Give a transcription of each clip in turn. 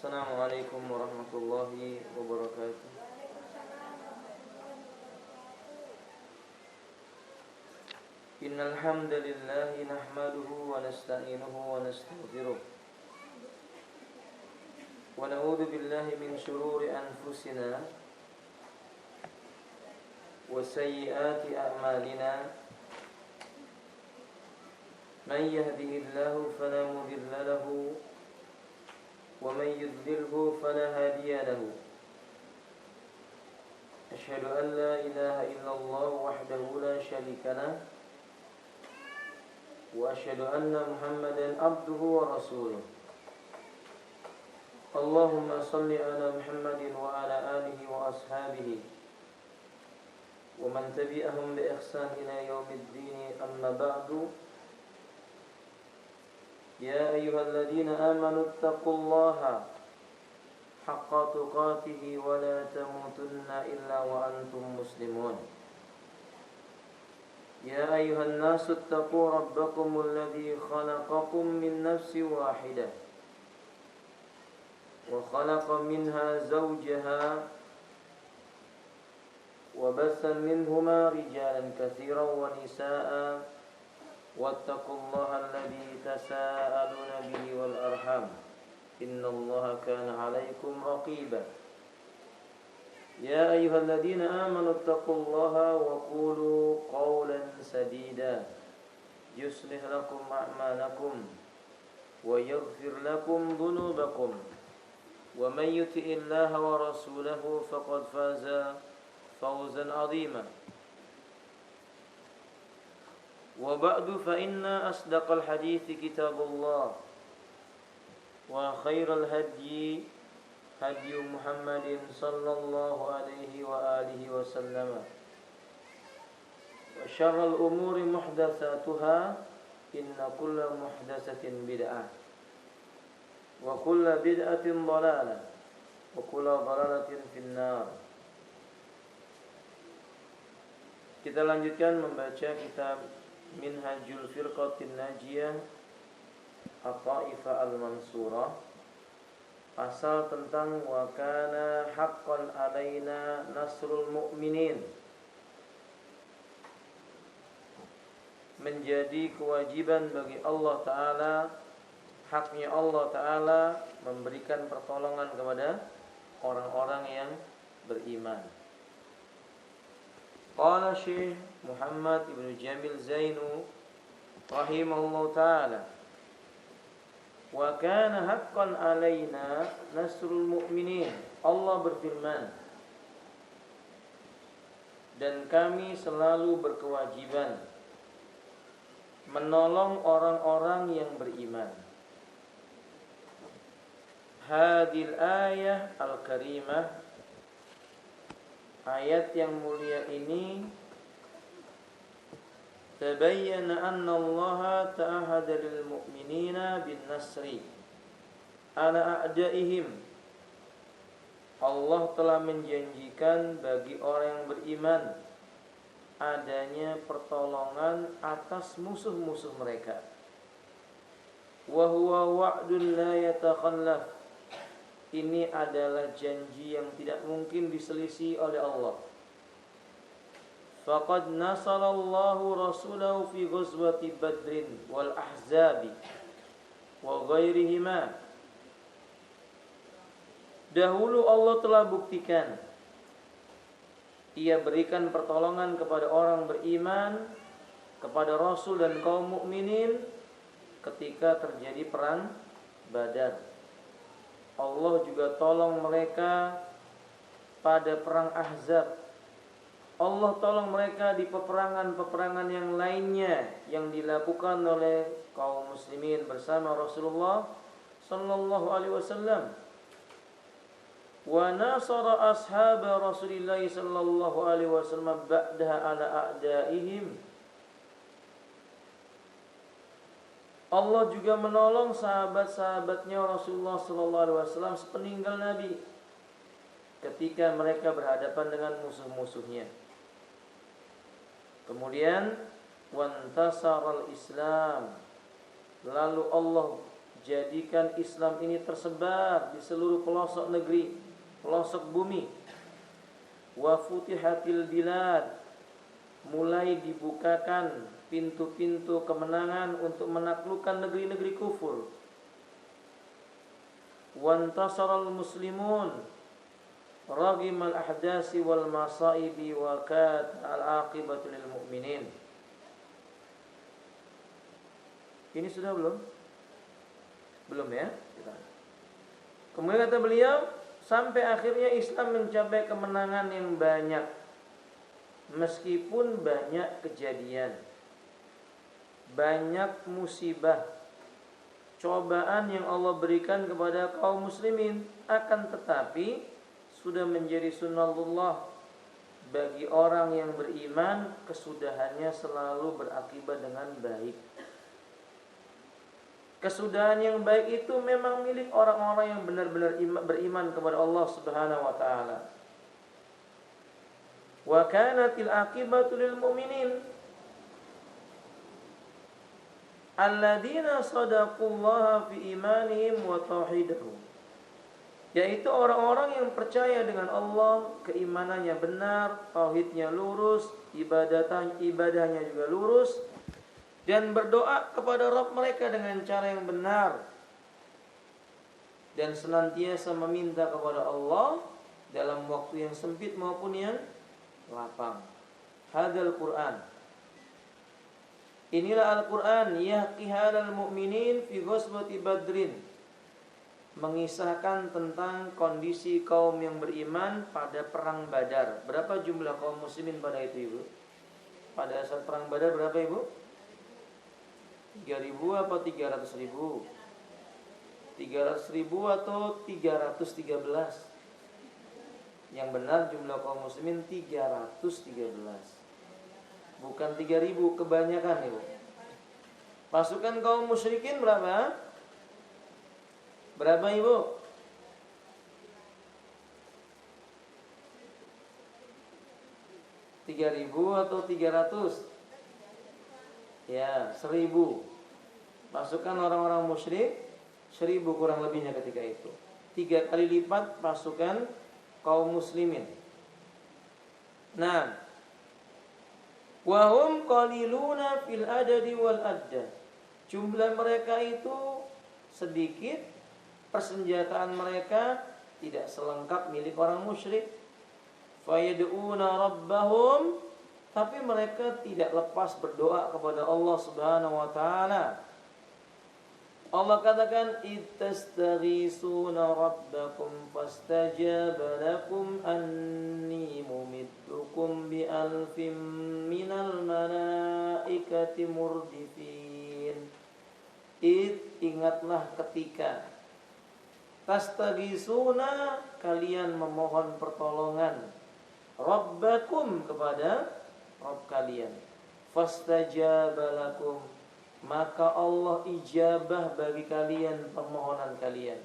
Assalamualaikum warahmatullahi wabarakatuh. Innal hamdalillah nahmaduhu wa nasta'inuhu wa nastaghfiruh. Wa na'udzu billahi min shururi anfusina wa sayyiati a'malina. Man yahdihillahu fala mudilla lahu wa man yudlilhu fala hadiya lahu. Asyhadu an la ilaha illallah wahdahu la syarika lah wa asyhadu anna Muhammadan abduhu wa rasuluh. Allahumma salli ala Muhammadin wa ala alihi wa ashabihi wa man tabi'ahum bi ihsan ila yaumiddin. Amma ba'du. Ya ayyuhalladzina amanu taqullaha haqqa tuqatih wa la tamutunna illa wa antum muslimun. Ya ayyuhan nasu taqu rabbakumul ladzi khalaqakum min nafsin wahidah wa khalaqa minha zawjaha wa bassa minhuma rijalan katsiran wa nisaa'a wattaqullaha alladzi tasaaluna bihi wal arham innallaha kana 'alaikum raqiba. Ya ayyuhalladzina amanu taqullaha wa qulu qawlan sadida yuslih lakum a'malakum wa yaghfir lakum dhunubakum wa man yuti'illaha wa rasulahu faqad faza fawzan 'azima. Wa ba'du fa inna asdaqal hadithi kitabullah wa khairal hadyi hadi Muhammadin sallallahu alaihi wa alihi wasallam. Wa syarrul umuri muhdatsatuha inna kulla muhdatsatin bid'ah wa kulla bid'atin dhalalah wa kulla dhalalatin finnar. Kita lanjutkan membaca kitab Minhajul Firqatin Najiyah At-Taifah Al-Mansurah, pasal tentang wa kana haqqan alaina nasrul mu'minin. Menjadi kewajiban bagi Allah Ta'ala, haknya Allah Ta'ala memberikan pertolongan kepada orang-orang yang beriman. Qala Syekh Muhammad Ibn Jamil Zainu rahimahullah ta'ala, wa kana haqqan alaina nasrul mu'minin. Allah berfirman, dan kami selalu berkewajiban menolong orang-orang yang beriman. Hadil ayah al-karimah, ayat yang mulia ini, tabayyana anna Allah ta'ahada lil mu'minina bin nasri ala a'daihim. Allah telah menjanjikan bagi orang yang beriman adanya pertolongan atas musuh-musuh mereka. Wa huwa wa'dun la yatakhallaf. Ini adalah janji yang tidak mungkin diselisih oleh Allah. Faqad nasalallahu rasulahu fi ghazwati Badrin wal Ahzabi wa ghairihima. Dahulu Allah telah buktikan, Ia berikan pertolongan kepada orang beriman, kepada Rasul dan kaum mukminin ketika terjadi perang Badar. Allah juga tolong mereka pada perang Ahzab. Allah tolong mereka di peperangan-peperangan yang lainnya yang dilakukan oleh kaum muslimin bersama Rasulullah sallallahu alaihi wasallam. Wa nasara ashab Rasulillah sallallahu alaihi wasallam ba'daha ala a'daihim. Allah juga menolong sahabat-sahabatnya Rasulullah sallallahu alaihi wasallam sepeninggal Nabi ketika mereka berhadapan dengan musuh-musuhnya. Kemudian wantasaral Islam, lalu Allah jadikan Islam ini tersebar di seluruh pelosok negeri, pelosok bumi. Wa futihatil bilad, mulai dibukakan pintu-pintu kemenangan untuk menaklukkan negeri-negeri kufur. Wantasaral muslimun ragimal ahdasi wal masaibi wa kat al aqibatu lil mu'minin. Ini sudah belum? Belum ya? Kemudian kata beliau, sampai akhirnya Islam mencapai kemenangan yang banyak, meskipun banyak kejadian, banyak musibah, cobaan yang Allah berikan kepada kaum muslimin. Akan tetapi sudah menjadi sunnatullah bagi orang yang beriman, kesudahannya selalu berakibat dengan baik. Kesudahan yang baik itu memang milik orang-orang yang benar-benar beriman kepada Allah Subhanahu wa taala. Wa kanatil aqibatu lil mu'minin alladzina shadaqullaha fi imanihim wa tauhidihim. Yaitu orang-orang yang percaya dengan Allah, keimanannya benar, tauhidnya lurus, ibadahnya juga lurus, dan berdoa kepada Rabb mereka dengan cara yang benar, dan senantiasa meminta kepada Allah dalam waktu yang sempit maupun yang lapang. Hadzal Quran. Inilah Al-Quran yahki halal mu'minin fi ghazwati Badrin, mengisahkan tentang kondisi kaum yang beriman pada perang Badar. Berapa jumlah kaum muslimin pada itu, Ibu? Pada saat perang Badar berapa, Ibu? 3.000 apa 300.000? 300.000 atau 313? Yang benar jumlah kaum muslimin 313. Bukan 3.000, kebanyakan, Ibu. Pasukan kaum musyrikin berapa? Berapa, Ibu? 3.000 atau 300? Ya, 1.000. Pasukan orang-orang musyrik 1.000 kurang lebihnya ketika itu. 3 kali lipat pasukan kaum muslimin. Nah, wahum qaliluna fil adadi wal adda. Jumlah mereka itu sedikit, persenjataan mereka tidak selengkap milik orang musyrik. Fayad'una rabbahum, tapi mereka tidak lepas berdoa kepada Allah Subhanahu wa taala. Allah katakan, "Ittastaghisuna rabbakum fastajaba lakum anni mumiddukum bi alfin minal malaikati murdifin." Ingatlah ketika tastaghisuna, kalian memohon pertolongan, rabbakum, kepada Rabb kalian, fastajaba lakum, maka Allah ijabah bagi kalian permohonan kalian.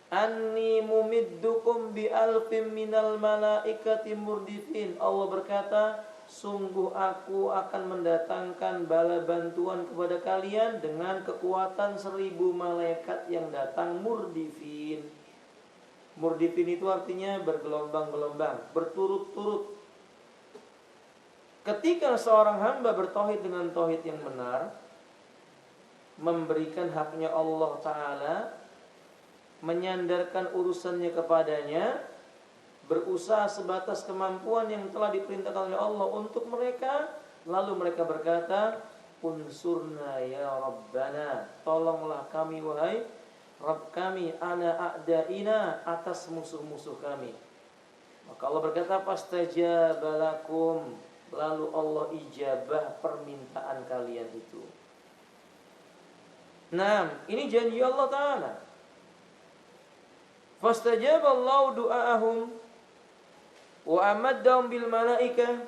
Anni mumiddukum bi alfin minal malaikati murdifin. Allah berkata, sungguh aku akan mendatangkan bala bantuan kepada kalian dengan kekuatan 1.000 malaikat yang datang murdifin. Murdifin itu artinya bergelombang-gelombang, berturut-turut. Ketika seorang hamba bertauhid dengan tauhid yang benar, memberikan haknya Allah Ta'ala, menyandarkan urusannya kepadanya, berusaha sebatas kemampuan yang telah diperintahkan oleh Allah untuk mereka, lalu mereka berkata, unsurna ya Rabbana, tolonglah kami wahai Rabb kami, ala a'daina, atas musuh-musuh kami. Maka Allah berkata, fastajaba lakum, lalu Allah ijabah permintaan kalian itu. Nah, ini janji Allah Ta'ala. Fastajaba Allah du'aahum wa amaddahum bil malaikah.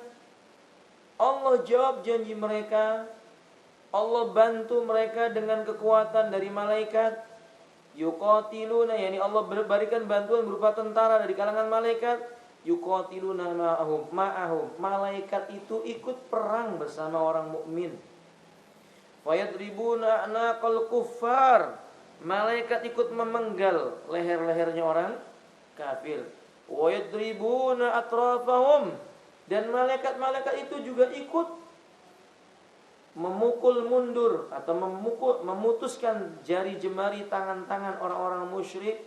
Allah jawab janji mereka. Allah bantu mereka dengan kekuatan dari malaikat. Yuqatiluna, yakni Allah berikan bantuan berupa tentara dari kalangan malaikat. Yuqatiluna ma'ahum. Malaikat itu ikut perang bersama orang mukmin. Fayadribuna anaqal kuffar. Malaikat ikut memenggal leher-lehernya orang kafir. Wa yadribuna atrafahum, dan malaikat-malaikat itu juga ikut memukul mundur atau memutuskan jari jemari tangan-tangan orang-orang musyrik.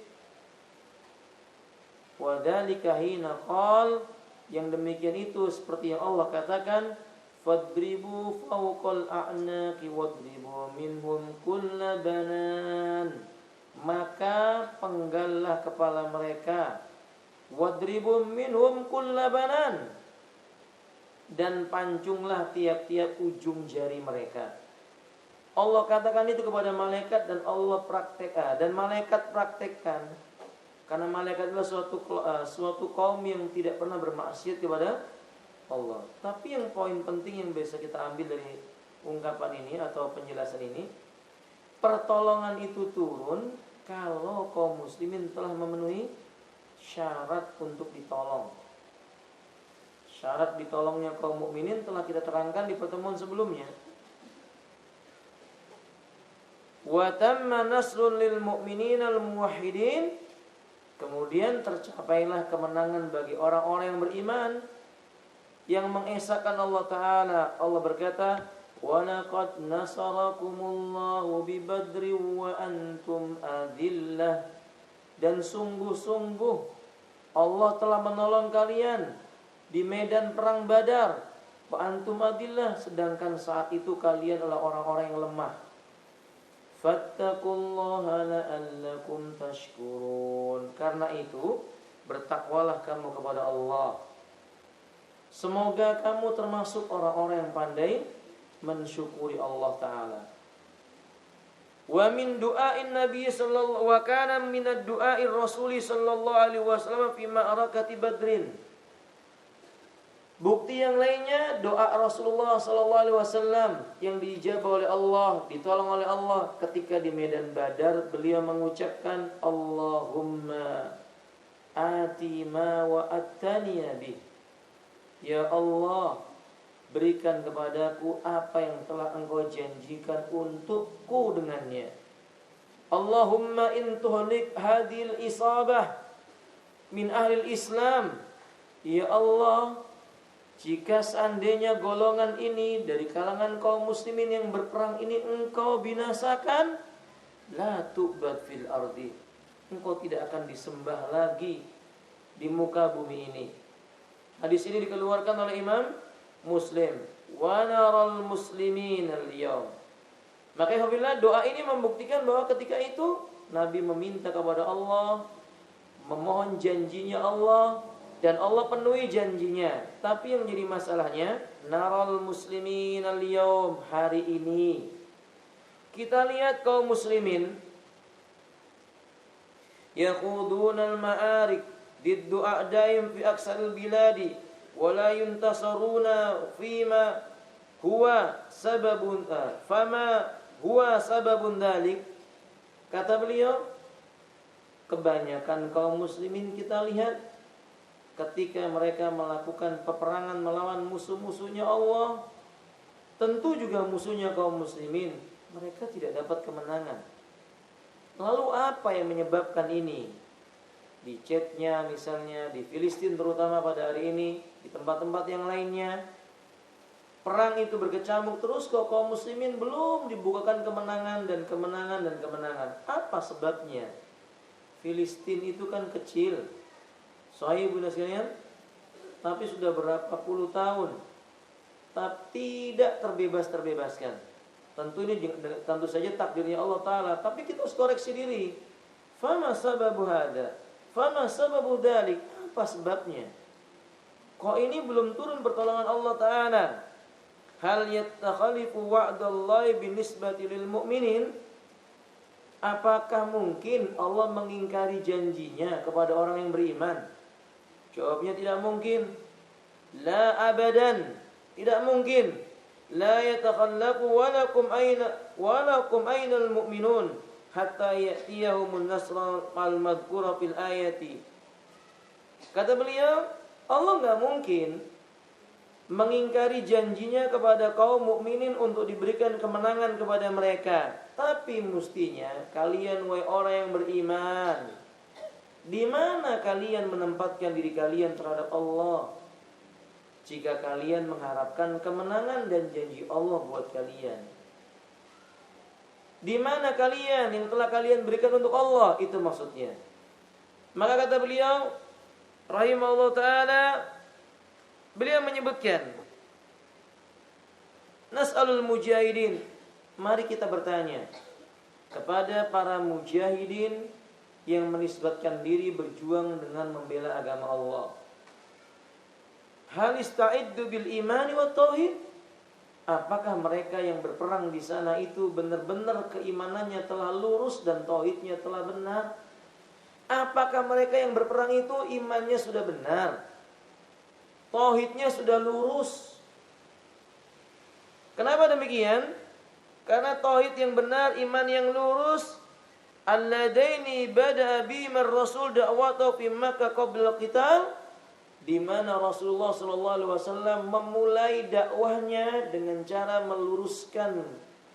Wa dzalika hina qal, yang demikian itu seperti yang Allah katakan, fadribu fawqal a'naqi wadribu minhum kulla banan, maka penggallah kepala mereka, wadribu minhum kulla banan, dan pancunglah tiap-tiap ujung jari mereka. Allah katakan itu kepada malaikat dan Allah praktekkan, dan malaikat praktekkan, karena malaikat adalah suatu kaum yang tidak pernah bermaksiat kepada Allah. Tapi yang poin penting yang bisa kita ambil dari ungkapan ini atau penjelasan ini, pertolongan itu turun kalau kaum muslimin telah memenuhi syarat untuk ditolong. Syarat ditolongnya kaum mukminin telah kita terangkan di pertemuan sebelumnya. Wa tamma nasrun lil mu'minina al muwahhidin, kemudian tercapailah kemenangan bagi orang-orang yang beriman yang mengesahkan Allah Ta'ala. Allah berkata, wa laqad nasarakumullahu bi badri wa antum adillah, dan sungguh-sungguh Allah telah menolong kalian di medan perang Badar, wa antum adillah, sedangkan saat itu kalian adalah orang-orang yang lemah. Fattaqullaha la'allakum tashkurun, karena itu bertakwalah kamu kepada Allah, semoga kamu termasuk orang-orang yang pandai mensyukuri Allah Ta'ala. Wa min du'ain Nabi sallallahu wa kana min ad-du'air Rasuli sallallahu alaihi wasallam fi ma'arakati Badrin. Bukti yang lainnya, doa Rasulullah sallallahu alaihi wasallam yang diijabah oleh Allah, ditolong oleh Allah ketika di medan Badar. Beliau mengucapkan, Allahumma ati ma wa'adtani bih, ya Allah, berikan kepadaku apa yang telah engkau janjikan untukku dengannya. Allahumma in tuhlik hadhil isabah min ahlil Islam, ya Allah, jika seandainya golongan ini dari kalangan kaum muslimin yang berperang ini engkau binasakan, la tu'bad fil ardi, engkau tidak akan disembah lagi di muka bumi ini. Hadis ini dikeluarkan oleh Imam Muslim. Wa naral muslimin al-yawm. Maka alhamdulillah, doa ini membuktikan bahwa ketika itu Nabi meminta kepada Allah, memohon janjinya Allah, dan Allah penuhi janjinya. Tapi yang jadi masalahnya, naral muslimin al-yawm, hari ini kita lihat kaum muslimin yakhuduna al-ma'arik diddu a'daim fi aksaril biladi wa la yuntasaruna fima huwa sababun fama huwa sababun dzalik. Kata beliau, kebanyakan kaum muslimin kita lihat ketika mereka melakukan peperangan melawan musuh-musuhnya Allah, tentu juga musuhnya kaum muslimin, mereka tidak dapat kemenangan. Lalu apa yang menyebabkan ini? Di Chechnya misalnya, di Filistin terutama pada hari ini, di tempat-tempat yang lainnya, perang itu berkecamuk terus kok kaum muslimin belum dibukakan kemenangan dan kemenangan dan kemenangan. Apa sebabnya? Filistin itu kan kecil, Sahih bunda sekalian, tapi sudah berapa puluh tahun tapi tidak terbebaskan. Tentu saja takdirnya Allah Ta'ala, tapi kita harus koreksi diri. Fama sababu hada, fama sababu dalik, apa sebabnya? Kok ini belum turun pertolongan Allah Ta'ala? Hal yattakhalifu wa'dallahi binisbati lil mu'minin, apakah mungkin Allah mengingkari janjinya kepada orang yang beriman? Jawabnya tidak mungkin. La abadan, tidak mungkin. La yatakhallafu walakum ainal mu'minun hatta ya'tiyahumun nasra al-madhkura fil ayati. Kata beliau, Allah enggak mungkin mengingkari janjinya kepada kaum mukminin untuk diberikan kemenangan kepada mereka. Tapi mestinya kalian wahai orang yang beriman, di mana kalian menempatkan diri kalian terhadap Allah jika kalian mengharapkan kemenangan dan janji Allah buat kalian? Di mana kalian yang telah kalian berikan untuk Allah? Itu maksudnya. Maka kata beliau rahimahullah ta'ala, beliau menyebutkan, nas'alul mujahidin, mari kita bertanya kepada para mujahidin yang menisbatkan diri berjuang dengan membela agama Allah. Hal ista'iddu bil imani wa tauhid? Apakah mereka yang berperang di sana itu benar-benar keimanannya telah lurus dan tauhidnya telah benar? Apakah mereka yang berperang itu imannya sudah benar, tauhidnya sudah lurus? Kenapa demikian? Karena tauhid yang benar, iman yang lurus, alladaini bada'a bihimar rasul da'watahu fi Makkah qabla qital, di mana Rasulullah sallallahu alaihi wasallam memulai dakwahnya dengan cara meluruskan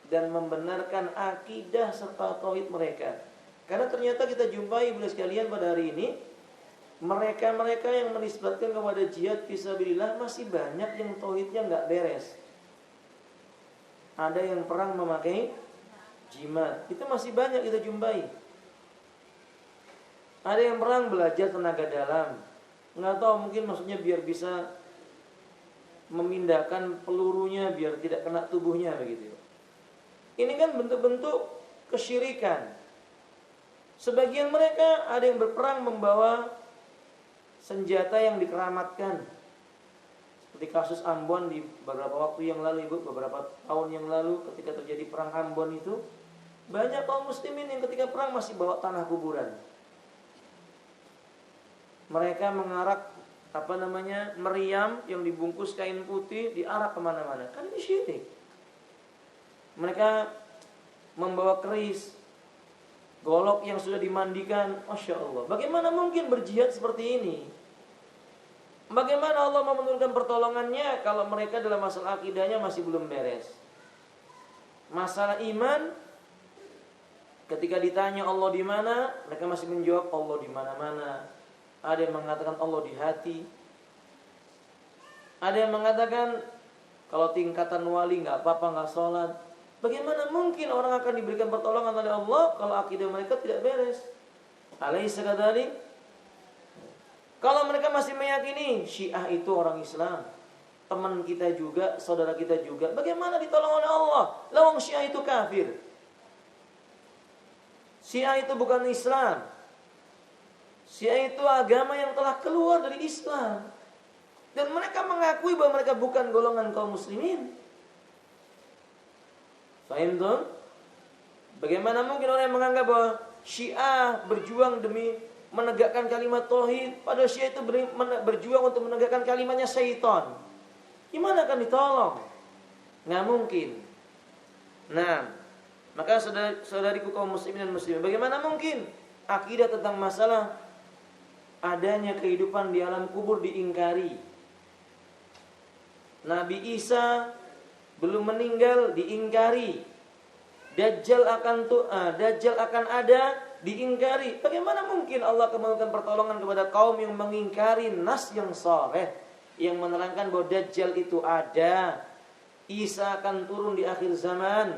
dan membenarkan akidah serta tauhid mereka. Karena ternyata kita jumpai ibu sekalian pada hari ini, mereka-mereka yang menisbatkan kepada jihad fisabilillah masih banyak yang tauhidnya enggak beres. Ada yang perang memakai jimat, itu masih banyak kita jumpai. Ada yang perang belajar tenaga dalam, nggak tahu, mungkin maksudnya biar bisa memindahkan pelurunya biar tidak kena tubuhnya begitu. Ini kan bentuk-bentuk kesyirikan. Sebagian mereka ada yang berperang membawa senjata yang dikeramatkan. Seperti kasus Ambon di beberapa waktu yang lalu, Ibu, beberapa tahun yang lalu ketika terjadi perang Ambon itu, banyak kaum muslimin yang ketika perang masih bawa tanah kuburan. Mereka mengarak meriam yang dibungkus kain putih, diarak kemana-mana. Kan ini syirik. Mereka membawa keris, golok yang sudah dimandikan. Masya Allah, bagaimana mungkin berjihad seperti ini? Bagaimana Allah mau menurunkan pertolongannya kalau mereka dalam masalah akidahnya masih belum beres? Masalah iman, ketika ditanya Allah di mana, mereka masih menjawab Allah di mana-mana. Ada yang mengatakan Allah di hati. Ada yang mengatakan kalau tingkatan wali nggak apa-apa, nggak sholat. Bagaimana mungkin orang akan diberikan pertolongan oleh Allah kalau akidah mereka tidak beres? Alaysa kadzalik? Kalau mereka masih meyakini Syiah itu orang Islam, teman kita juga, saudara kita juga, bagaimana ditolong oleh Allah? Lawang Syiah itu kafir. Syiah itu bukan Islam. Syiah itu agama yang telah keluar dari Islam. Dan mereka mengakui bahwa mereka bukan golongan kaum muslimin. Fahim tuh? Bagaimana mungkin orang yang menganggap bahwa Syiah berjuang demi menegakkan kalimat tauhid, padahal Syiah itu berjuang untuk menegakkan kalimatnya syaitan. Gimana akan ditolong? Nggak mungkin. Nah, maka saudariku kaum muslimin dan muslimin, bagaimana mungkin akidah tentang masalah adanya kehidupan di alam kubur diingkari? Nabi Isa belum meninggal diingkari. Dajjal akan ada diingkari. Bagaimana mungkin Allah akan memberikan pertolongan kepada kaum yang mengingkari nas yang sahih yang menerangkan bahwa Dajjal itu ada, Isa akan turun di akhir zaman.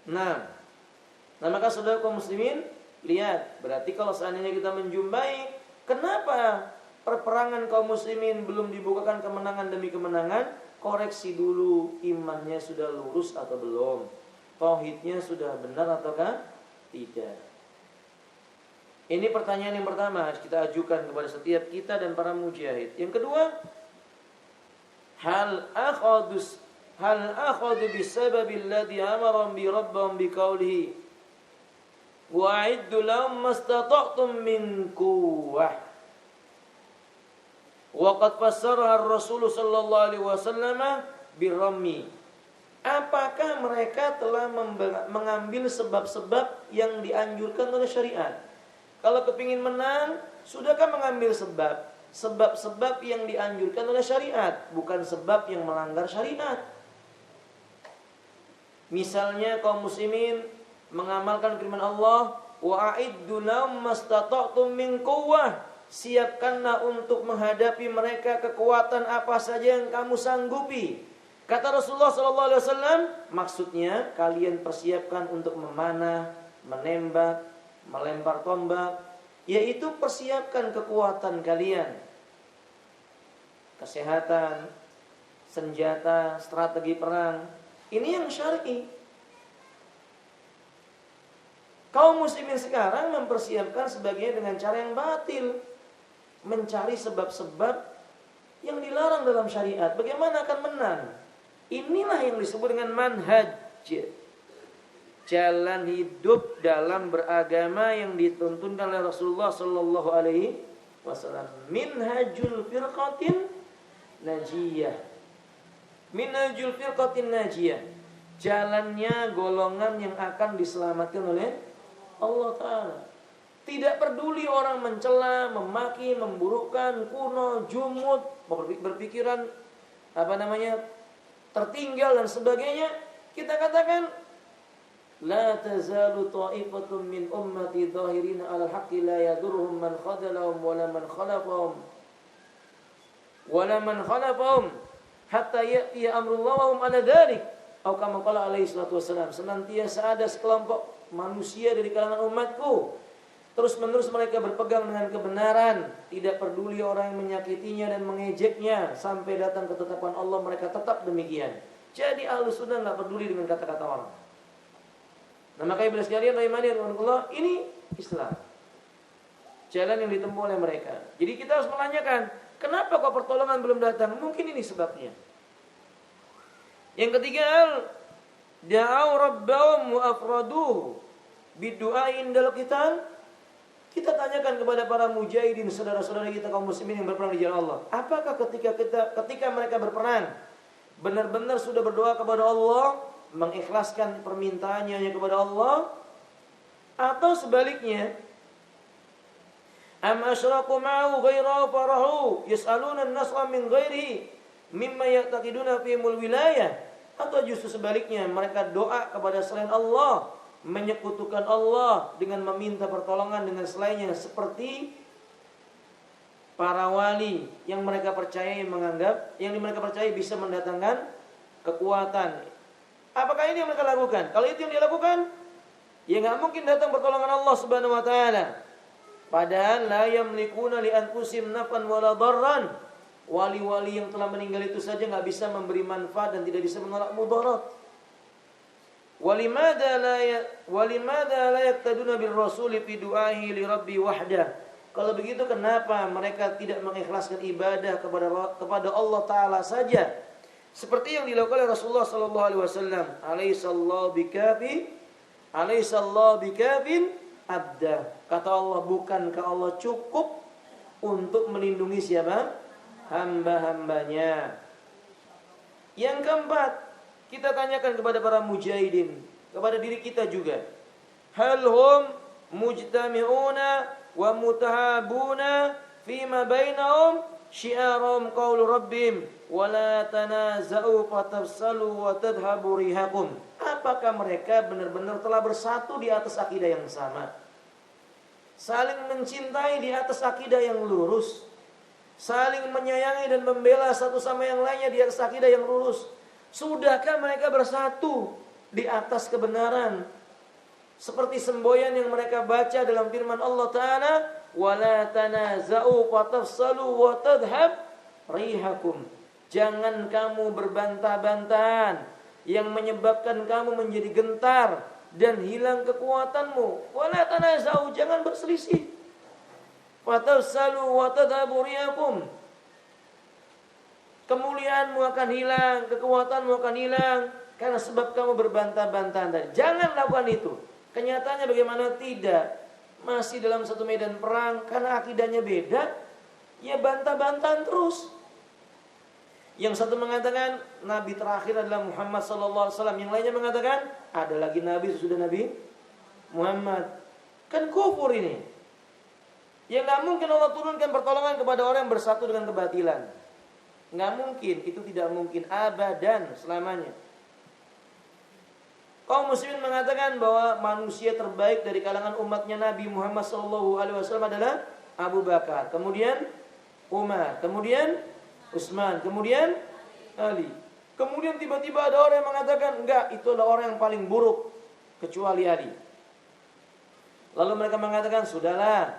Nah maka saudara kaum muslimin, lihat, berarti kalau seandainya kita menjumpai kenapa perperangan kaum muslimin belum dibukakan kemenangan demi kemenangan, koreksi dulu imannya sudah lurus atau belum, tauhidnya sudah benar ataukah tidak. Ini pertanyaan yang pertama harus kita ajukan kepada setiap kita dan para mujahid. Yang kedua, hal akhadhu bisababil ladzi amara bi rabbihim bi qawlihi wa'iddu lahum mastata'tum min quwwah. Waqad fassaraha ar-Rasul sallallahu alaihi wasallam birrammi. Apakah mereka telah mengambil sebab-sebab yang dianjurkan oleh syariat? Kalau kepingin menang, sudahkah mengambil sebab? sebab-sebab yang dianjurkan oleh syariat, bukan sebab yang melanggar syariat. Misalnya kaum muslimin mengamalkan firman Allah, wa'iddu lahum mastata'tum min quwwah, siapkanlah untuk menghadapi mereka kekuatan apa saja yang kamu sanggupi. Kata Rasulullah SAW, maksudnya kalian persiapkan untuk memanah, menembak, melempar tombak, yaitu persiapkan kekuatan kalian, kesehatan, senjata, strategi perang. Ini yang syar'i. Kaum muslimin sekarang mempersiapkan sebagian dengan cara yang batil, mencari sebab-sebab yang dilarang dalam syariat. Bagaimana akan menang? Inilah yang disebut dengan manhaj, jalan hidup dalam beragama yang dituntunkan oleh Rasulullah sallallahu alaihi wasallam. Minhajul firqatin najiyah. Minhajul firqatin najiyah. Jalannya golongan yang akan diselamatkan oleh Allah Ta'ala. Tidak peduli orang mencela, memaki, memburukkan, kuno, jumud, berpikiran tertinggal dan sebagainya. Kita katakan, la tazalu ta'ifatun min ummati dhahirina 'alal haqqi la yadurruhum man khadalahum wala man khalafahum hatta ya'ti amrullah wa hum 'ala dzalik. Atau kama qala alaihi salatu wasalam, senantiasa ada sekelompok manusia dari kalangan umatku, terus-menerus mereka berpegang dengan kebenaran, tidak peduli orang yang menyakitinya dan mengejeknya, sampai datang ketetapan Allah mereka tetap demikian. Jadi Ahlus Sunnah enggak peduli dengan kata-kata orang. Nah, makanya bila sekalian Allah, ini Islam, jalan yang ditempuh oleh mereka. Jadi kita harus menanyakan, kenapa kok pertolongan belum datang? Mungkin ini sebabnya. Yang ketiga, da'au rabbahum wa afraduhu bidu'a indal qital. Kita tanyakan kepada para mujahidin, saudara-saudara kita kaum muslimin yang berperang di jalan Allah, apakah ketika mereka berperang benar-benar sudah berdoa kepada Allah, mengikhlaskan permintaannya hanya kepada Allah, atau sebaliknya, am asyraku ma'ahu ghairahu farahu yas'aluna an-nasra min ghairihi mimma ya'taqiduna fi mul wilayah, atau justru sebaliknya, mereka doa kepada selain Allah, menyekutukan Allah dengan meminta pertolongan dengan selainnya, seperti para wali yang mereka percaya, yang mereka percaya bisa mendatangkan kekuatan. Apakah ini yang mereka lakukan? Kalau itu yang dia lakukan, ya nggak mungkin datang pertolongan Allah Subhanahu wa taala. Padahal la yamlikuna li anfusihim naf'an wala darran. Wali-wali yang telah meninggal itu saja nggak bisa memberi manfaat dan tidak bisa menolak mudarat. Walimada la yaqtaduna bir rasuli fi du'ahi li rabbi wahdah. Kalau begitu kenapa mereka tidak mengikhlaskan ibadah kepada Allah Ta'ala saja, seperti yang dilakukan oleh Rasulullah sallallahu alaihi wasallam? Alaihissallahu bikafin abda. Kata Allah, bukankah Allah cukup untuk melindungi siapa? Hamba-hambanya. Yang keempat, kita tanyakan kepada para mujahidin, kepada diri kita juga. Hal hum mujtami'una wa mutahabuna fima bainahum syi'arum qaulu rabbim wa la tanaza'u fatafsalu wa tadhhabu rihakum. Apakah mereka benar-benar telah bersatu di atas akidah yang sama? Saling mencintai di atas akidah yang lurus, saling menyayangi dan membela satu sama yang lainnya di atas akidah yang lurus. Sudahkah mereka bersatu di atas kebenaran? Seperti semboyan yang mereka baca dalam firman Allah Ta'ala, wala tanaza'u fatafsalu wa tadhhab rihakum. Jangan kamu berbantah-bantahan yang menyebabkan kamu menjadi gentar dan hilang kekuatanmu. Wala tanaza'u, jangan berselisih. Fatafsalu wa tadhhabu rihakum. Kemuliaanmu akan hilang, kekuatanmu akan hilang karena sebab kamu berbantah-bantahan tadi. Jangan lakukan itu. Kenyataannya bagaimana? Tidak. Masih dalam satu medan perang, karena akidahnya beda, ya bantah-bantahan terus. Yang satu mengatakan nabi terakhir adalah Muhammad SAW, yang lainnya mengatakan ada lagi nabi sesudah Nabi Muhammad. Kan kufur ini. Ya nggak mungkin Allah turunkan pertolongan kepada orang yang bersatu dengan kebatilan. Nggak mungkin, itu tidak mungkin abadan selamanya. Kaum muslimin mengatakan bahwa manusia terbaik dari kalangan umatnya Nabi Muhammad SAW adalah Abu Bakar, kemudian Umar, kemudian Utsman, kemudian Ali. Kemudian tiba-tiba ada orang yang mengatakan enggak, itu adalah orang yang paling buruk kecuali Ali. Lalu mereka mengatakan sudahlah,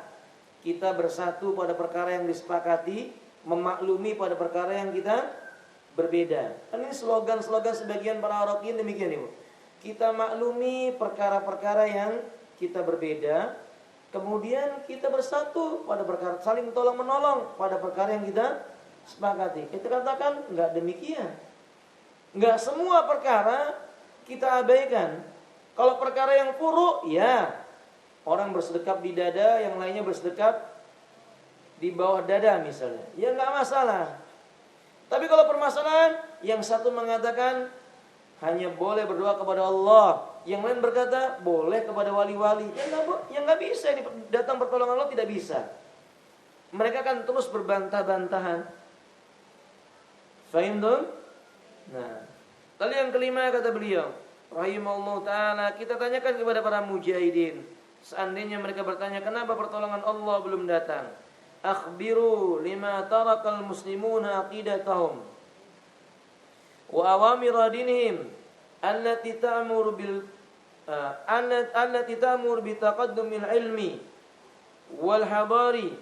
kita bersatu pada perkara yang disepakati, memaklumi pada perkara yang kita berbeda. Kan ini slogan-slogan sebagian para harokin demikian Ibu. Kita maklumi perkara-perkara yang kita berbeda, kemudian kita bersatu pada perkara, saling tolong menolong pada perkara yang kita sepakati. Kita katakan enggak demikian. Enggak semua perkara kita abaikan. Kalau perkara yang furu, ya orang bersedekap di dada, yang lainnya bersedekap di bawah dada misalnya, ya enggak masalah. Tapi kalau permasalahan, yang satu mengatakan hanya boleh berdoa kepada Allah, yang lain berkata boleh kepada wali-wali, yang nggak bisa datang pertolongan Allah, tidak bisa. Mereka akan terus berbantah-bantahan. Fahim dong? Nah, lalu yang kelima kata beliau, rahimahullah ta'ala, kita tanyakan kepada para mujahidin, seandainya mereka bertanya kenapa pertolongan Allah belum datang, akhbiru lima tarakal muslimuna aqidatahum wa awamir dinihim allati ta'mur bil allati ta'mur bi taqaddumil ilmi wal hadari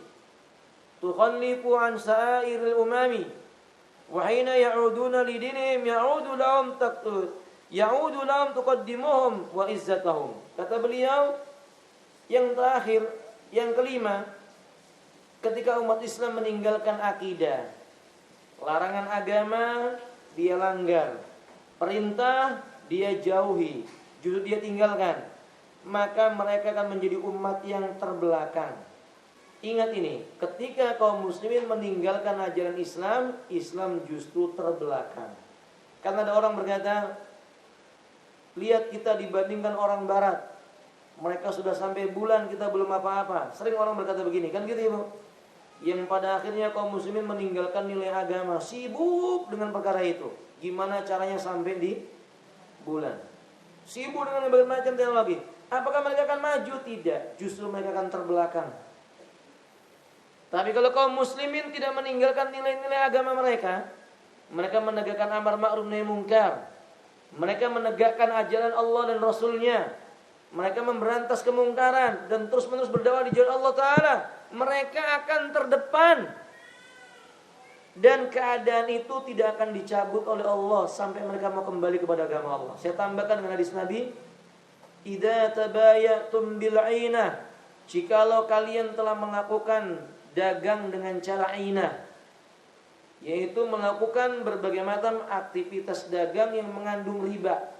tukhallifu an sa'iril umami wa hina ya'uduna li dinihim ya'udu lahum tuqaddimuhum wa izzatuhum. Kata beliau yang terakhir, yang kelima, ketika umat Islam meninggalkan akidah, larangan agama dia langgar, perintah dia jauhi, justru dia tinggalkan, maka mereka akan menjadi umat yang terbelakang. Ingat ini, ketika kaum muslimin meninggalkan ajaran Islam, Islam justru terbelakang. Karena ada orang berkata, lihat kita dibandingkan orang barat, mereka sudah sampai bulan, kita belum apa-apa. Sering orang berkata begini, kan gitu Ibu. Yang pada akhirnya kaum muslimin meninggalkan nilai agama, sibuk dengan perkara itu. Gimana caranya sampai di bulan? Sibuk dengan berbagai macam teknologi. Apakah mereka akan maju? Tidak, justru mereka akan terbelakang. Tapi kalau kaum muslimin tidak meninggalkan nilai-nilai agama mereka, mereka menegakkan amar ma'ruf nahi munkar, mereka menegakkan ajaran Allah dan Rasulnya, mereka memberantas kemungkaran dan terus-menerus berdakwah di jalan Allah Ta'ala, mereka akan terdepan. Dan keadaan itu tidak akan dicabut oleh Allah sampai mereka mau kembali kepada agama Allah. Saya tambahkan dengan hadis Nabi, idza tabayatum bil 'ainah, jikalau kalian telah melakukan dagang dengan cara ainah, yaitu melakukan berbagai macam aktivitas dagang yang mengandung riba.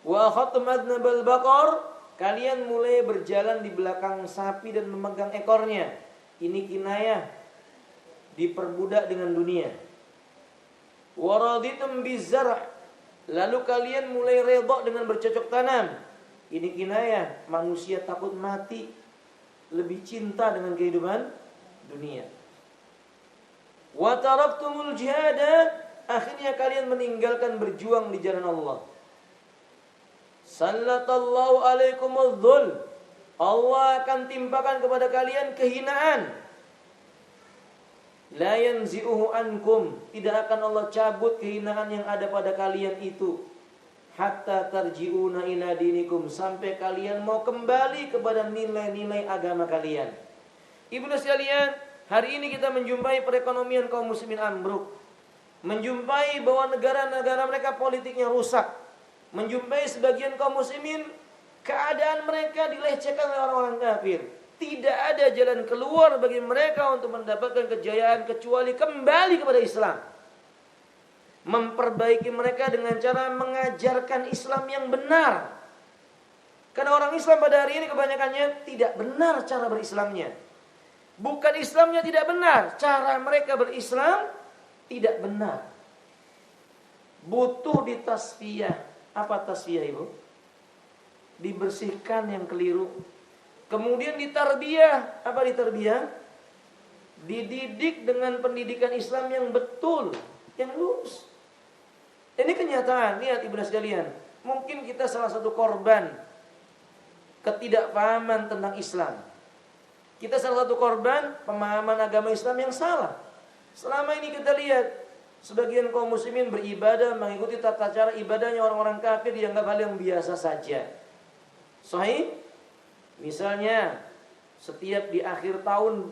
Wa khatum adnabal baqar, kalian mulai berjalan di belakang sapi dan memegang ekornya. Ini kinayah diperbudak dengan dunia. Wa raditum bizar', lalu kalian mulai redha dengan bercocok tanam. Ini kinayah manusia takut mati, lebih cinta dengan kehidupan dunia. Wa taraktumul jihada, akhirnya kalian meninggalkan berjuang di jalan Allah. Sallallahu alaikumul dhul, Allah akan timpakan kepada kalian kehinaan. La yanzi'uhu ankum, tidak akan Allah cabut kehinaan yang ada pada kalian itu. Hatta tarji'una ila dinikum, sampai kalian mau kembali kepada nilai-nilai agama kalian. Ibnu sekalian, hari ini kita menjumpai perekonomian kaum muslimin ambruk, menjumpai bahwa negara-negara mereka politiknya rusak, menjumpai sebagian kaum muslimin keadaan mereka dilecehkan oleh orang-orang kafir. Tidak ada jalan keluar bagi mereka untuk mendapatkan kejayaan kecuali kembali kepada Islam. Memperbaiki mereka dengan cara mengajarkan Islam yang benar. Karena orang Islam pada hari ini kebanyakannya tidak benar cara berislamnya. Bukan Islamnya tidak benar, cara mereka berislam tidak benar. Butuh ditasfiyah. Apa tasfiyah Ibu? Dibersihkan yang keliru, Kemudian ditarbiyah. Apa ditarbiyah? Dididik dengan pendidikan Islam yang betul, yang lurus. Ini kenyataan. Lihat ibu sekalian, mungkin kita salah satu korban ketidakpahaman tentang Islam. Kita salah satu korban pemahaman agama Islam yang salah. Selama ini kita lihat sebagian kaum muslimin beribadah mengikuti tata cara ibadahnya orang-orang kafir, dianggap hal yang biasa saja. Sahih? Misalnya setiap di akhir tahun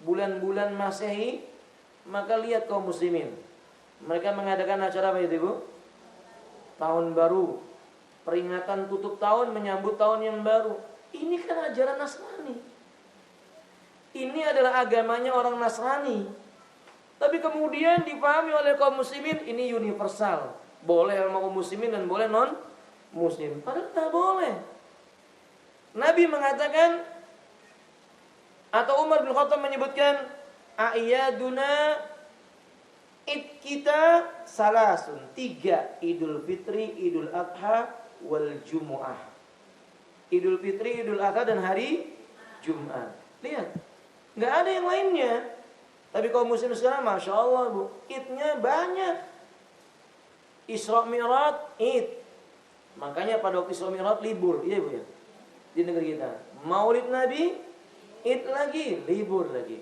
bulan-bulan Masehi, maka lihat kaum muslimin, mereka mengadakan acara apa itu, Ibu? Tahun baru, peringatan tutup tahun, menyambut tahun yang baru. Ini kan ajaran Nasrani. Ini adalah agamanya orang Nasrani. Tapi kemudian dipahami oleh kaum muslimin ini universal, boleh sama kaum muslimin dan boleh non muslim. Padahal tak boleh. Nabi mengatakan, atau Umar bin Khattab menyebutkan, a'yaduna id kita salasun, 3, Idul Fitri, Idul Adha, wal Jumu'ah. Idul Fitri, Idul Adha dan hari Jumat. Lihat, nggak ada yang lainnya. Tapi kaum muslim sekarang, masya Allah Bu, idnya banyak. Isra Mi'raj, id. Makanya pada waktu Isra Mi'raj libur, iya Bu ya, di negeri kita. Maulid Nabi, id lagi, libur lagi.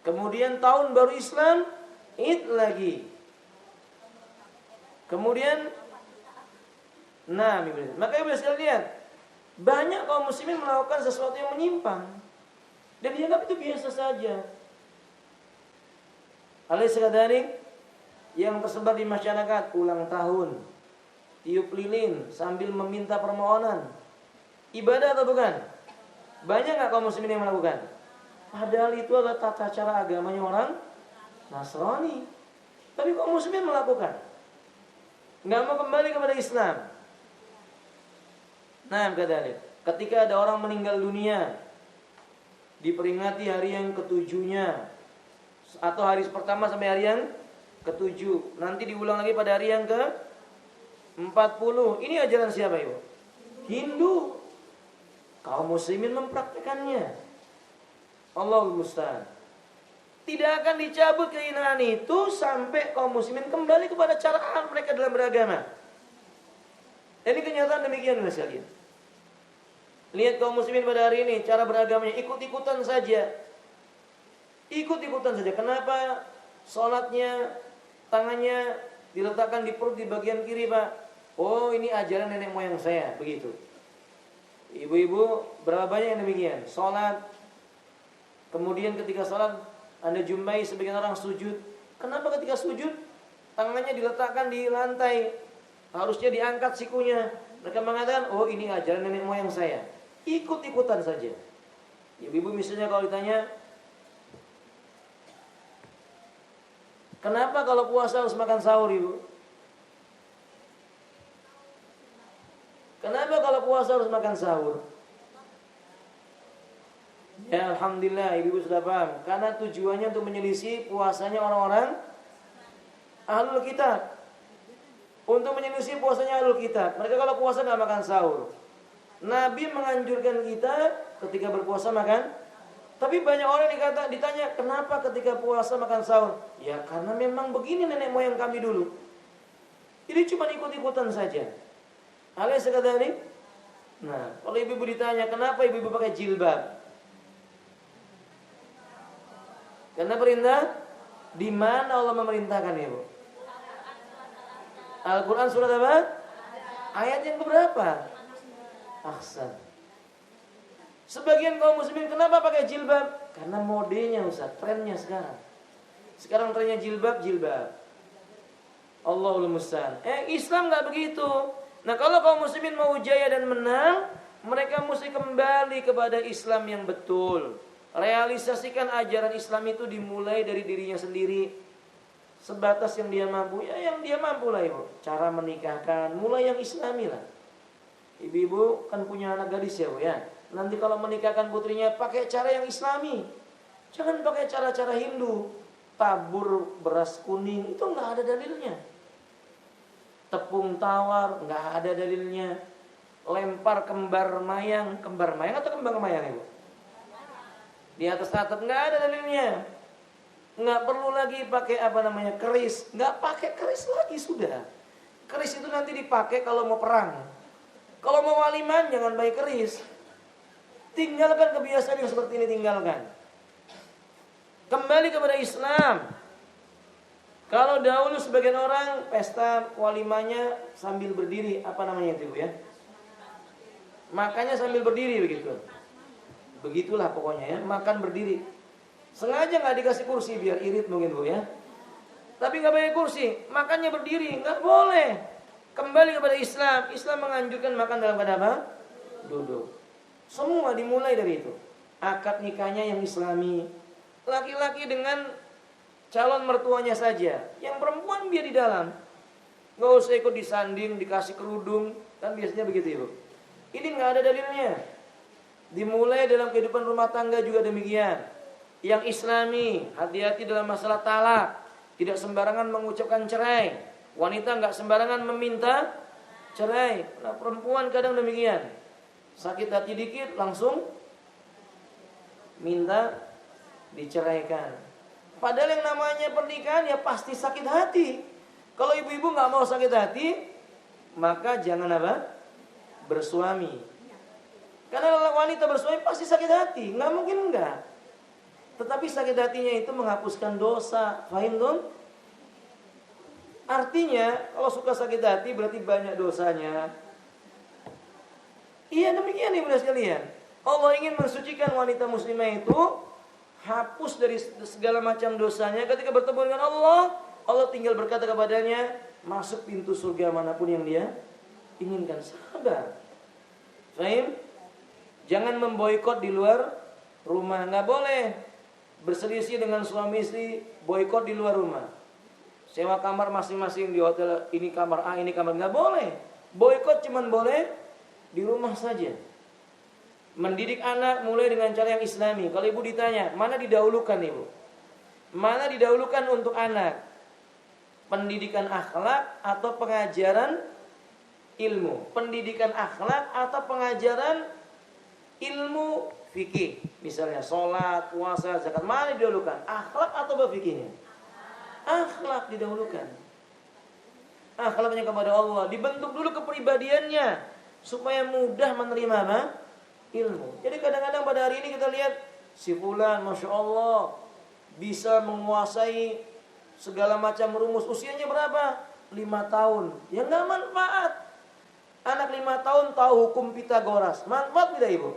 Kemudian tahun baru Islam, id lagi. Kemudian, makanya bisa sekalian lihat, banyak kaum muslimin melakukan sesuatu yang menyimpang dan dianggap itu biasa saja. Alaysa kadzalik, yang tersebar di masyarakat, ulang tahun, tiup lilin sambil meminta permohonan, ibadah atau bukan? Banyak nggak kaum muslimin yang melakukan? Padahal itu adalah tata cara agamanya orang Nasrani. Tapi kaum muslimin melakukan, nggak mau kembali kepada Islam. Nah, ketika ada orang meninggal dunia, diperingati hari yang ketujuhnya, atau hari pertama sampai hari yang ketujuh, nanti diulang lagi pada hari yang ke-40. Ini ajaran siapa Ibu? Hindu. Kaum muslimin mempraktikannya. Allahul musta'an. Tidak akan dicabut keinginan itu sampai kaum muslimin kembali kepada cara mereka dalam beragama. Ini kenyataan demikian sekalian. Lihat kaum muslimin pada hari ini, cara beragamanya ikut-ikutan saja. Ikut-ikutan saja. Kenapa sholatnya tangannya diletakkan di perut di bagian kiri, Pak? Oh, ini ajaran nenek moyang saya, begitu. Ibu-ibu berapa banyak yang demikian? Sholat, kemudian ketika sholat Anda jumpai sebagian orang sujud. Kenapa ketika sujud tangannya diletakkan di lantai? Harusnya diangkat sikunya. Mereka mengatakan, oh ini ajaran nenek moyang saya. Ikut-ikutan saja. Ibu-ibu misalnya kalau ditanya, kenapa kalau puasa harus makan sahur, Ibu? Kenapa kalau puasa harus makan sahur? Ya alhamdulillah ibu sudah paham. Karena tujuannya untuk menyelisih puasanya orang-orang Ahlul Kitab. Untuk menyelisih puasanya Ahlul Kitab. Mereka kalau puasa nggak makan sahur. Nabi menganjurkan kita ketika berpuasa makan. Tapi banyak orang ditanya, kenapa ketika puasa makan sahur? Ya karena memang begini nenek moyang kami dulu. Jadi cuma ikut-ikutan saja. Alaysa kadzalik? Nah, kalau ibu ditanya, kenapa ibu pakai jilbab? Karena perintah, di mana Allah memerintahkan, Ibu? Al-Quran surat apa? Ayat yang keberapa? Ahsan. Sebagian kaum muslimin kenapa pakai jilbab? Karena modenya Ustaz, trennya sekarang. Sekarang trennya jilbab. Allahul musta'an. Islam enggak begitu. Nah, kalau kaum muslimin mau jaya dan menang, mereka mesti kembali kepada Islam yang betul. Realisasikan ajaran Islam itu dimulai dari dirinya sendiri. Sebatas yang dia mampu, ya yang dia mampu lah Ibu. Cara menikahkan, mulai yang Islami lah. Ibu-ibu kan punya anak gadis ya Bu ya. Nanti kalau menikahkan putrinya pakai cara yang Islami. Jangan pakai cara-cara Hindu. Tabur beras kuning, itu nggak ada dalilnya. Tepung tawar, nggak ada dalilnya. lempar kembar mayang atau kembang mayang Ibu? Di atas atap, nggak ada dalilnya. Nggak perlu lagi pakai keris, nggak pakai keris lagi sudah. Keris itu nanti dipakai kalau mau perang. Kalau mau waliman jangan pakai keris. Tinggalkan kebiasaan yang seperti ini, tinggalkan. Kembali kepada Islam. Kalau dahulu sebagian orang pesta walimanya sambil berdiri, apa namanya itu ya? Makannya sambil berdiri begitu. Begitulah pokoknya ya, makan berdiri. Sengaja nggak dikasih kursi biar irit mungkin Bu ya. Tapi nggak pakai kursi, makannya berdiri, nggak boleh. Kembali kepada Islam. Islam menganjurkan makan dalam keadaan apa? Duduk. Semua dimulai dari itu. Akad nikahnya yang Islami. Laki-laki dengan calon mertuanya saja. Yang perempuan biar di dalam. Nggak usah ikut disanding, dikasih kerudung. Kan biasanya begitu Ibu. Ini nggak ada dalilnya. Dimulai dalam kehidupan rumah tangga juga demikian. Yang Islami, hati-hati dalam masalah talak. Tidak sembarangan mengucapkan cerai. Wanita nggak sembarangan meminta cerai. Nah, perempuan kadang demikian. Sakit hati dikit langsung minta diceraikan. Padahal yang namanya pernikahan ya pasti sakit hati. Kalau ibu-ibu nggak mau sakit hati, maka jangan bersuami. Karena wanita bersuami pasti sakit hati, nggak mungkin enggak. Tetapi sakit hatinya itu menghapuskan dosa. Fahim tuh? Artinya kalau suka sakit hati berarti banyak dosanya. Iya demikian ibu sekalian. Allah ingin mensucikan wanita muslimah itu, hapus dari segala macam dosanya. Ketika bertemu dengan Allah, Allah tinggal berkata kepadanya, masuk pintu surga manapun yang dia inginkan. Sabar. Fahim? Jangan memboikot di luar rumah, nggak boleh. Berselisih dengan suami istri, boikot di luar rumah. Sewa kamar masing-masing di hotel, ini kamar A, ini kamar, nggak boleh. Boikot cuman boleh di rumah saja. Mendidik anak mulai dengan cara yang Islami. Kalau ibu ditanya, mana didahulukan ibu? Mana didahulukan untuk anak? Pendidikan akhlak atau pengajaran ilmu? Pendidikan akhlak atau pengajaran ilmu fikih? Misalnya sholat, puasa, zakat, mana didahulukan? Akhlak atau berfikihnya? Akhlak didahulukan. Akhlaknya kepada Allah. Dibentuk dulu kepribadiannya supaya mudah menerima ilmu. Jadi kadang-kadang pada hari ini kita lihat si fulan, masya Allah, bisa menguasai segala macam rumus. Usianya berapa? 5 tahun. Ya nggak manfaat. Anak 5 tahun tahu hukum Pitagoras. Manfaat tidak ibu?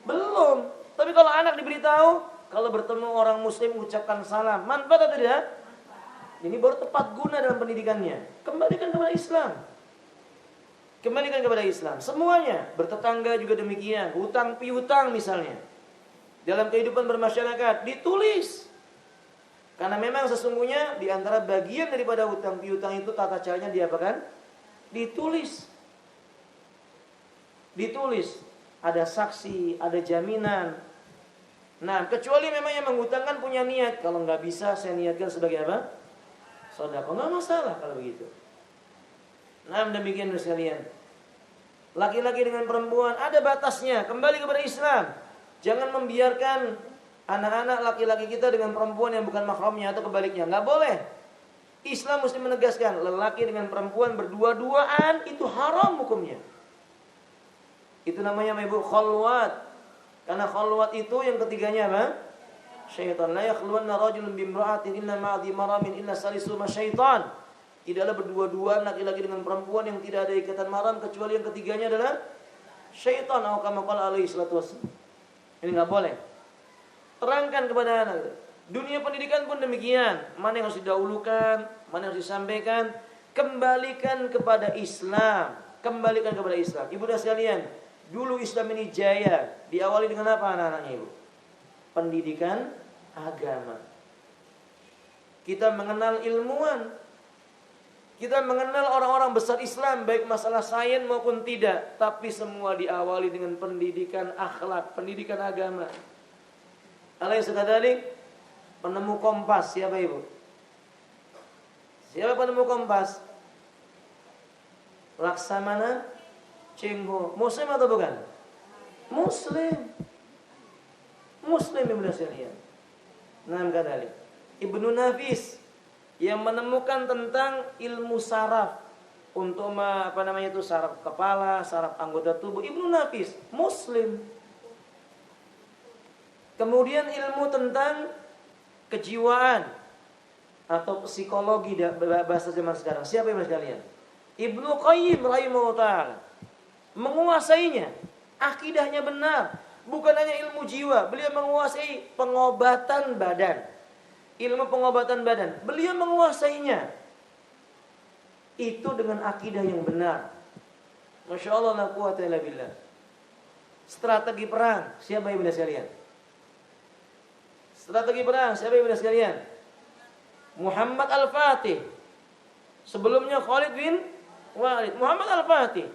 Belum. Tapi kalau anak diberitahu, kalau bertemu orang muslim ucapkan salam, manfaat atau tidak? Ini baru tepat guna dalam pendidikannya. Kembalikan kepada Islam. Kembalikan kepada Islam. Semuanya. Bertetangga juga demikian. Hutang piutang misalnya. Dalam kehidupan bermasyarakat. Ditulis. Karena memang sesungguhnya di antara bagian daripada hutang piutang itu tata caranya diapakan? Ditulis. Ditulis. Ada saksi, ada jaminan. Nah, kecuali memang yang menghutangkan punya niat. Kalau nggak bisa, saya niatkan sebagai apa? Sedekah, nggak masalah kalau begitu. Nah, demikian sekalian. Laki-laki dengan perempuan ada batasnya. Kembali kepada Islam. Jangan membiarkan anak-anak laki-laki kita dengan perempuan yang bukan mahramnya atau kebaliknya. Nggak boleh. Islam mesti menegaskan lelaki dengan perempuan berdua-duaan itu haram hukumnya. Itu namanya ibu khalwat. Karena khalwat itu yang ketiganya apa? Syaitan. La yakhluwanna rajulun bimra'atin illa ma'adhi maramin illa salisuhuma syaitan. Tidaklah berdua-duaan laki-laki dengan perempuan yang tidak ada ikatan maram kecuali yang ketiganya adalah syaitan. Atau kama qala alaihi salatu wassalam. Ini enggak boleh. Terangkan kepada anak. Dunia pendidikan pun demikian. Mana yang harus didahulukan, mana yang harus disampaikan. Kembalikan kepada Islam. Kembalikan kepada Islam. Ibu dan sekalian, dulu Islam ini jaya. Diawali dengan apa anak-anaknya ibu? Pendidikan agama. Kita mengenal ilmuwan. Kita mengenal orang-orang besar Islam, baik masalah sains maupun tidak. Tapi semua diawali dengan pendidikan akhlak, pendidikan agama. Alayhi sekadalik, penemu kompas, siapa ibu? Siapa penemu kompas? Laksamana Cheng Ho, Muslim atau bukan? Muslim. Muslim Ibnu sekalian. Nah, kadali. Ibnu Nafis yang menemukan tentang ilmu saraf untuk saraf kepala, saraf anggota tubuh. Ibnu Nafis, Muslim. Kemudian ilmu tentang kejiwaan atau psikologi bahasa zaman sekarang. Siapa Ibnu sekalian? Ibnu Qayyim rahimahullah ta'ala. Menguasainya, akidahnya benar. Bukan hanya ilmu jiwa, beliau menguasai pengobatan badan. Ilmu pengobatan badan, beliau menguasainya. Itu dengan akidah yang benar. Masya Allah, la quwwata illa billah. Strategi perang, siapa Ibnu sekalian? Strategi perang, siapa Ibnu sekalian? Muhammad Al-Fatih. Sebelumnya Khalid bin Walid. Muhammad Al-Fatih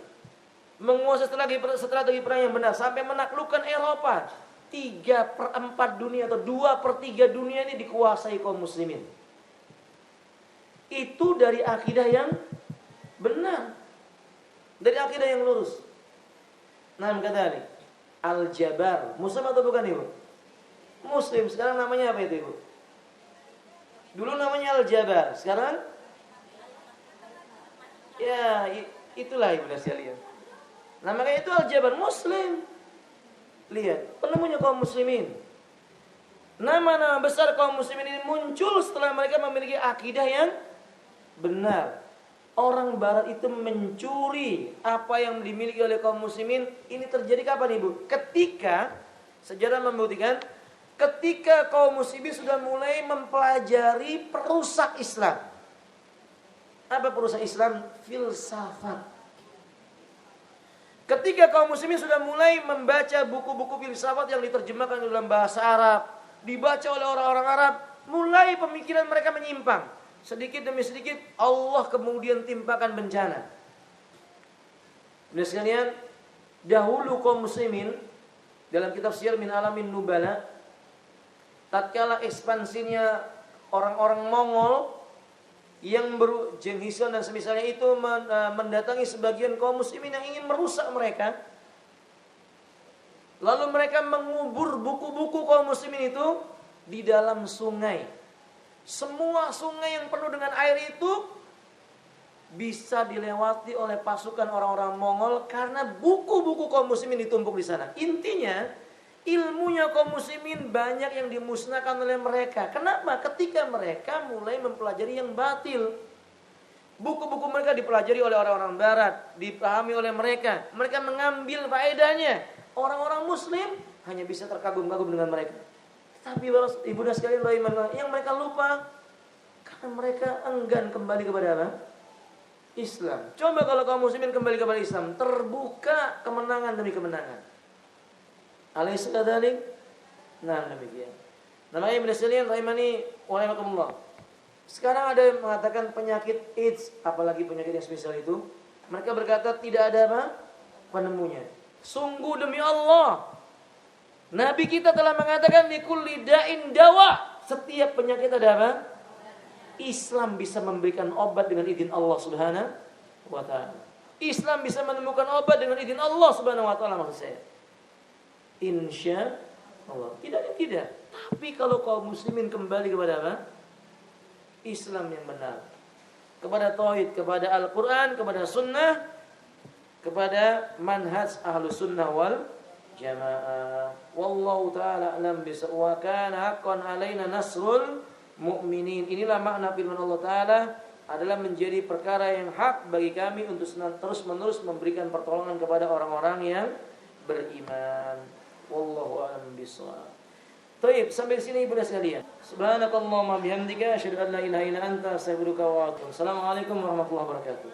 menguasai strategi perang yang benar sampai menaklukkan Eropa. 3/4 dunia atau 2/3 dunia ini dikuasai kaum muslimin. Itu dari akidah yang benar, dari akidah yang lurus. Nah, kata Al-Jabar, Muslim atau bukan Ibu? Muslim. Sekarang namanya apa itu Ibu? Dulu namanya Al-Jabar, sekarang ya itulah Ibu sekalian. Namanya itu Al-Jabar, Muslim. Lihat, penemunya kaum muslimin. Nama-nama besar kaum muslimin ini muncul setelah mereka memiliki akidah yang benar. Orang barat itu mencuri apa yang dimiliki oleh kaum muslimin. Ini terjadi kapan Ibu? Ketika sejarah membuktikan, ketika kaum muslimin sudah mulai mempelajari perusak Islam. Apa perusak Islam? Filsafat. Ketika kaum muslimin sudah mulai membaca buku-buku filsafat yang diterjemahkan dalam bahasa Arab, dibaca oleh orang-orang Arab, mulai pemikiran mereka menyimpang. Sedikit demi sedikit Allah kemudian timpakan bencana. Benar sekalian, dahulu kaum muslimin dalam kitab Syiar min Alamin Nubala, tatkala ekspansinya orang-orang Mongol yang Genghis Khan dan semisalnya itu mendatangi sebagian kaum muslimin yang ingin merusak mereka. Lalu mereka mengubur buku-buku kaum muslimin itu di dalam sungai. Semua sungai yang penuh dengan air itu bisa dilewati oleh pasukan orang-orang Mongol karena buku-buku kaum muslimin ditumpuk di sana. Intinya, ilmunya kaum muslimin banyak yang dimusnahkan oleh mereka. Kenapa? Ketika mereka mulai mempelajari yang batil. Buku-buku mereka dipelajari oleh orang-orang barat, dipahami oleh mereka. Mereka mengambil faedahnya. Orang-orang muslim hanya bisa terkagum-kagum dengan mereka. Tapi ibu dan sekalian, yang mereka lupa karena mereka enggan kembali kepada apa? Islam. Coba kalau kaum muslimin kembali kepada Islam, terbuka kemenangan demi kemenangan. Alaysa kadzalik? Nah, demikian. Namanya Ibnu Salihin rahimani wa rahimakumullah. Sekarang ada yang mengatakan penyakit AIDS, apalagi penyakit yang spesial itu. Mereka berkata tidak ada apa? Penemunya. Sungguh demi Allah, Nabi kita telah mengatakan likulli da'in dawa. Setiap penyakit ada apa? Islam bisa memberikan obat dengan izin Allah Subhanahu wa taala. Islam bisa menemukan obat dengan izin Allah Subhanahu wa taala, maksud saya. Insya Allah. Tidak. Tapi kalau kaum muslimin kembali kepada apa? Islam yang benar. Kepada tauhid, kepada Al-Quran, kepada sunnah, kepada manhaj ahlus sunnah wal jamaah. Wallahu ta'ala alam bisa. Wa kana haqqan alaina nasrul mu'minin. Inilah makna firman Allah Ta'ala, adalah menjadi perkara yang hak bagi kami untuk terus-menerus memberikan pertolongan kepada orang-orang yang beriman. Wallahu a'lam bishawab. Baik, sampai sini ibu dan sekalian. Subhanakallahumma bihamdika asyhadu an la ilaha illa anta astaghfiruka wa atubu ilaik. Assalamualaikum warahmatullahi wabarakatuh.